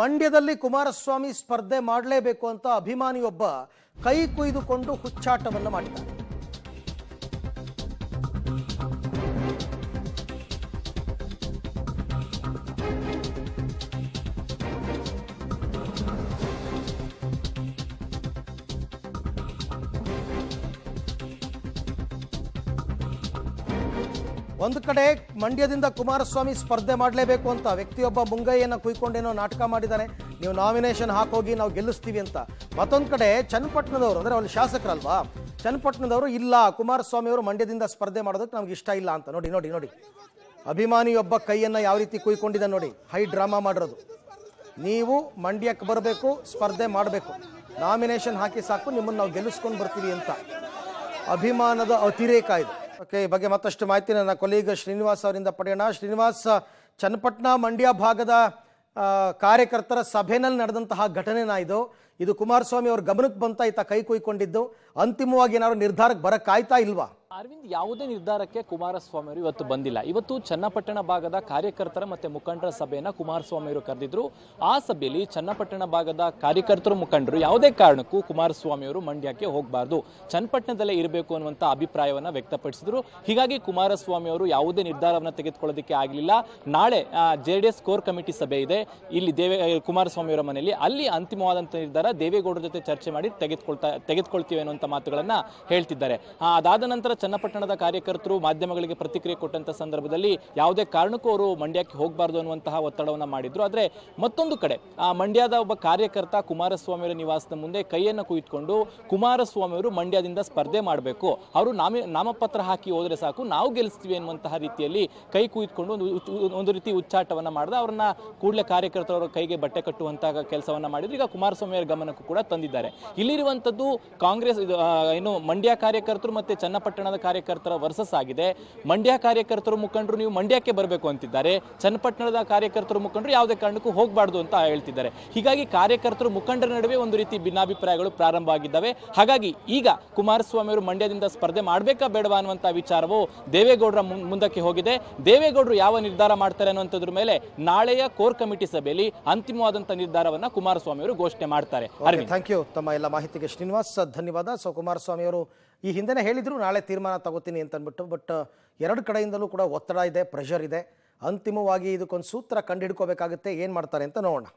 ಮಂಡ್ಯದಲ್ಲಿ ಕುಮಾರಸ್ವಾಮಿ ಸ್ಪರ್ಧೆ ಮಾಡಲೇಬೇಕು ಅಂತ ಅಭಿಮಾನಿಯೊಬ್ಬ ಕೈ ಕುಯ್ದುಕೊಂಡು ಹುಚ್ಚಾಟವನ್ನು ಮಾಡಿದ್ದಾರೆ. ಒಂದು ಕಡೆ ಮಂಡ್ಯದಿಂದ ಕುಮಾರಸ್ವಾಮಿ ಸ್ಪರ್ಧೆ ಮಾಡಲೇಬೇಕು ಅಂತ ವ್ಯಕ್ತಿಯೊಬ್ಬ ಮುಂಗೈಯನ್ನು ಕುಯ್ಕೊಂಡೇನೋ ನಾಟಕ ಮಾಡಿದ್ದಾನೆ. ನೀವು ನಾಮಿನೇಷನ್ ಹಾಕೋಗಿ ನಾವು ಗೆಲ್ಲಿಸ್ತೀವಿ ಅಂತ. ಮತ್ತೊಂದು ಕಡೆ ಚನ್ನಪಟ್ಟಣದವರು ಅಂದರೆ ಅಲ್ಲಿ ಶಾಸಕರಲ್ವಾ, ಚನ್ನಪಟ್ಟಣದವರು ಇಲ್ಲ ಕುಮಾರಸ್ವಾಮಿ ಅವರು ಮಂಡ್ಯದಿಂದ ಸ್ಪರ್ಧೆ ಮಾಡೋದಕ್ಕೆ ನಮ್ಗೆ ಇಷ್ಟ ಇಲ್ಲ ಅಂತ. ನೋಡಿ ನೋಡಿ ನೋಡಿ ಅಭಿಮಾನಿಯೊಬ್ಬ ಕೈಯನ್ನು ಯಾವ ರೀತಿ ಕುಯ್ಕೊಂಡಿದ್ದ ನೋಡಿ. ಹೈ ಡ್ರಾಮಾ ಮಾಡಿರೋದು. ನೀವು ಮಂಡ್ಯಕ್ಕೆ ಬರಬೇಕು, ಸ್ಪರ್ಧೆ ಮಾಡಬೇಕು, ನಾಮಿನೇಷನ್ ಹಾಕಿ ಸಾಕು, ನಿಮ್ಮನ್ನು ನಾವು ಗೆಲ್ಲಿಸ್ಕೊಂಡು ಬರ್ತೀವಿ ಅಂತ. ಅಭಿಮಾನದ ಅತಿರೇಕ ಇದು. ಓಕೆ, ಈ ಬಗ್ಗೆ ಮತ್ತಷ್ಟು ಮಾಹಿತಿ ನನ್ನ ಕೊಲೀಗ್ ಶ್ರೀನಿವಾಸ್ ಅವರಿಂದ ಪಡೆಯೋಣ. ಶ್ರೀನಿವಾಸ್, ಚನ್ನಪಟ್ಟಣ ಮಂಡ್ಯ ಭಾಗದ ಕಾರ್ಯಕರ್ತರ ಸಭೆನಲ್ಲಿ ನಡೆದಂತಹ ಘಟನೆನಾ ಇದು ಕುಮಾರಸ್ವಾಮಿ ಅವ್ರ ಗಮನಕ್ಕೆ ಬಂತ ಈತ ಕೈ ಕುಯ್ಕೊಂಡಿದ್ದು? ಅಂತಿಮವಾಗಿ ಏನಾದ್ರು ನಿರ್ಧಾರಕ್ಕೆ ಬರಕ್ಕಾಯ್ತಾ ಇಲ್ವಾ? ಅರವಿಂದ್, ಯಾವುದೇ ನಿರ್ಧಾರಕ್ಕೆ ಕುಮಾರಸ್ವಾಮಿ ಅವರು ಇವತ್ತು ಬಂದಿಲ್ಲ. ಇವತ್ತು ಚನ್ನಪಟ್ಟಣ ಭಾಗದ ಕಾರ್ಯಕರ್ತರ ಮತ್ತೆ ಮುಖಂಡರ ಸಭೆಯನ್ನ ಕುಮಾರಸ್ವಾಮಿ ಅವರು ಕರೆದಿದ್ರು. ಆ ಸಭೆಯಲ್ಲಿ ಚನ್ನಪಟ್ಟಣ ಭಾಗದ ಕಾರ್ಯಕರ್ತರು ಮುಖಂಡರು ಯಾವುದೇ ಕಾರಣಕ್ಕೂ ಕುಮಾರಸ್ವಾಮಿ ಅವರು ಮಂಡ್ಯಕ್ಕೆ ಹೋಗಬಾರ್ದು, ಚನ್ನಪಟ್ಟಣದಲ್ಲೇ ಇರಬೇಕು ಅನ್ನುವಂಥ ಅಭಿಪ್ರಾಯವನ್ನ ವ್ಯಕ್ತಪಡಿಸಿದ್ರು. ಹೀಗಾಗಿ ಕುಮಾರಸ್ವಾಮಿ ಅವರು ಯಾವುದೇ ನಿರ್ಧಾರವನ್ನು ತೆಗೆದುಕೊಳ್ಳೋದಕ್ಕೆ ಆಗಲಿಲ್ಲ. ನಾಳೆ JDS ಕೋರ್ ಕಮಿಟಿ ಸಭೆ ಇದೆ ಇಲ್ಲಿ ಕುಮಾರಸ್ವಾಮಿ ಅವರ ಮನೆಯಲ್ಲಿ. ಅಲ್ಲಿ ಅಂತಿಮವಾದಂಥ ನಿರ್ಧಾರ ದೇವೇಗೌಡರ ಜೊತೆ ಚರ್ಚೆ ಮಾಡಿ ತೆಗೆದುಕೊಳ್ತೀವಿ ಅನ್ನುವಂಥ ಮಾತುಗಳನ್ನ ಹೇಳ್ತಿದ್ದಾರೆ. ಅದಾದ ನಂತರ ಚನ್ನಪಟ್ಟಣದ ಕಾರ್ಯಕರ್ತರು ಮಾಧ್ಯಮಗಳಿಗೆ ಪ್ರತಿಕ್ರಿಯೆ ಕೊಟ್ಟಂತ ಸಂದರ್ಭದಲ್ಲಿ ಯಾವುದೇ ಕಾರಣಕ್ಕೂ ಅವರು ಮಂಡ್ಯಕ್ಕೆ ಹೋಗಬಾರ್ದು ಅನ್ನುವಂತಹ ಒತ್ತಡವನ್ನ ಮಾಡಿದ್ರು. ಆದ್ರೆ ಮತ್ತೊಂದು ಕಡೆ ಮಂಡ್ಯದ ಒಬ್ಬ ಕಾರ್ಯಕರ್ತ ಕುಮಾರಸ್ವಾಮಿ ಅವರ ನಿವಾಸದ ಮುಂದೆ ಕೈಯನ್ನು ಕುಯ್ದುಕೊಂಡು ಕುಮಾರಸ್ವಾಮಿ ಅವರು ಮಂಡ್ಯದಿಂದ ಸ್ಪರ್ಧೆ ಮಾಡಬೇಕು, ಅವರು ನಾಮಪತ್ರ ಹಾಕಿ ಹೋದ್ರೆ ಸಾಕು, ನಾವು ಗೆಲ್ಲಿಸ್ತೀವಿ ಅನ್ನುವಂತಹ ರೀತಿಯಲ್ಲಿ ಕೈ ಕುಯ್ದುಕೊಂಡು ಒಂದು ರೀತಿ ಉಚ್ಚಾಟವನ್ನ ಮಾಡಿದ. ಅವರನ್ನ ಕೂಡಲೇ ಕಾರ್ಯಕರ್ತರವರ ಕೈಗೆ ಬಟ್ಟೆ ಕಟ್ಟುವಂತಹ ಕೆಲಸವನ್ನ ಮಾಡಿದ್ರು. ಈಗ ಕುಮಾರಸ್ವಾಮಿ ಅವರ ಗಮನಕ್ಕೂ ಕೂಡ ತಂದಿದ್ದಾರೆ. ಇಲ್ಲಿರುವಂತದ್ದು ಕಾಂಗ್ರೆಸ್ ಏನು ಮಂಡ್ಯ ಕಾರ್ಯಕರ್ತರು ಮತ್ತೆ ಚನ್ನಪಟ್ಟಣ ಕಾರ್ಯಕರ್ತರ ವರ್ಸಸ್ ಆಗಿದೆ. ಮಂಡ್ಯ ಕಾರ್ಯಕರ್ತರು ಮುಖಂಡರು ನೀವು ಮಂಡ್ಯಕ್ಕೆ ಬರಬೇಕು ಅಂತಿದ್ದಾರೆ, ಚನ್ನಪಟ್ಟಣದ ಕಾರ್ಯಕರ್ತರು ಮುಖಂಡರು ಯಾವುದೇ ಕಾರಣಕ್ಕೂ ಹೋಗಬಾರ್ದು ಅಂತ ಹೇಳ್ತಿದ್ದಾರೆ. ಹೀಗಾಗಿ ಕಾರ್ಯಕರ್ತರು ಮುಖಂಡರ ನಡುವೆ ಒಂದು ರೀತಿ ಭಿನ್ನಾಭಿಪ್ರಾಯಗಳು ಪ್ರಾರಂಭ ಆಗಿದ್ದಾವೆ. ಹಾಗಾಗಿ ಈಗ ಕುಮಾರಸ್ವಾಮಿ ಅವರು ಮಂಡ್ಯದಿಂದ ಸ್ಪರ್ಧೆ ಮಾಡಬೇಕಾ ಬೇಡವಾ ಅನ್ನುವಂಥ ವಿಚಾರವು ದೇವೇಗೌಡರ ಮುಂದಕ್ಕೆ ಹೋಗಿದೆ. ದೇವೇಗೌಡರು ಯಾವ ನಿರ್ಧಾರ ಮಾಡ್ತಾರೆ ಅನ್ನುವಂಥದ್ರ ಮೇಲೆ ನಾಳೆಯ ಕೋರ್ ಕಮಿಟಿ ಸಭೆಯಲ್ಲಿ ಅಂತಿಮವಾದಂತಹ ನಿರ್ಧಾರವನ್ನ ಕುಮಾರಸ್ವಾಮಿ ಅವರು ಘೋಷಣೆ ಮಾಡ್ತಾರೆ. ಥ್ಯಾಂಕ್ ಯು ತಮ್ಮ ಎಲ್ಲ ಮಾಹಿತಿಗೆ ಶ್ರೀನಿವಾಸ್, ಧನ್ಯವಾದ. ಸೊ ಕುಮಾರಸ್ವಾಮಿ ಅವರು ಈ ಹಿಂದೆನೇ ಹೇಳಿದ್ರು ನಾಳೆ ತೀರ್ಮಾನ ತಗೋತೀನಿ ಅಂತ ಅಂದ್ಬಿಟ್ಟು. ಬಟ್ ಎರಡು ಕಡೆಯಿಂದಲೂ ಕೂಡ ಒತ್ತಡ ಇದೆ, ಪ್ರೆಷರ್ ಇದೆ. ಅಂತಿಮವಾಗಿ ಇದಕ್ಕೊಂದು ಸೂತ್ರ ಕಂಡುಹಿಡ್ಕೋಬೇಕಾಗುತ್ತೆ. ಏನು ಮಾಡ್ತಾರೆ ಅಂತ ನೋಡೋಣ.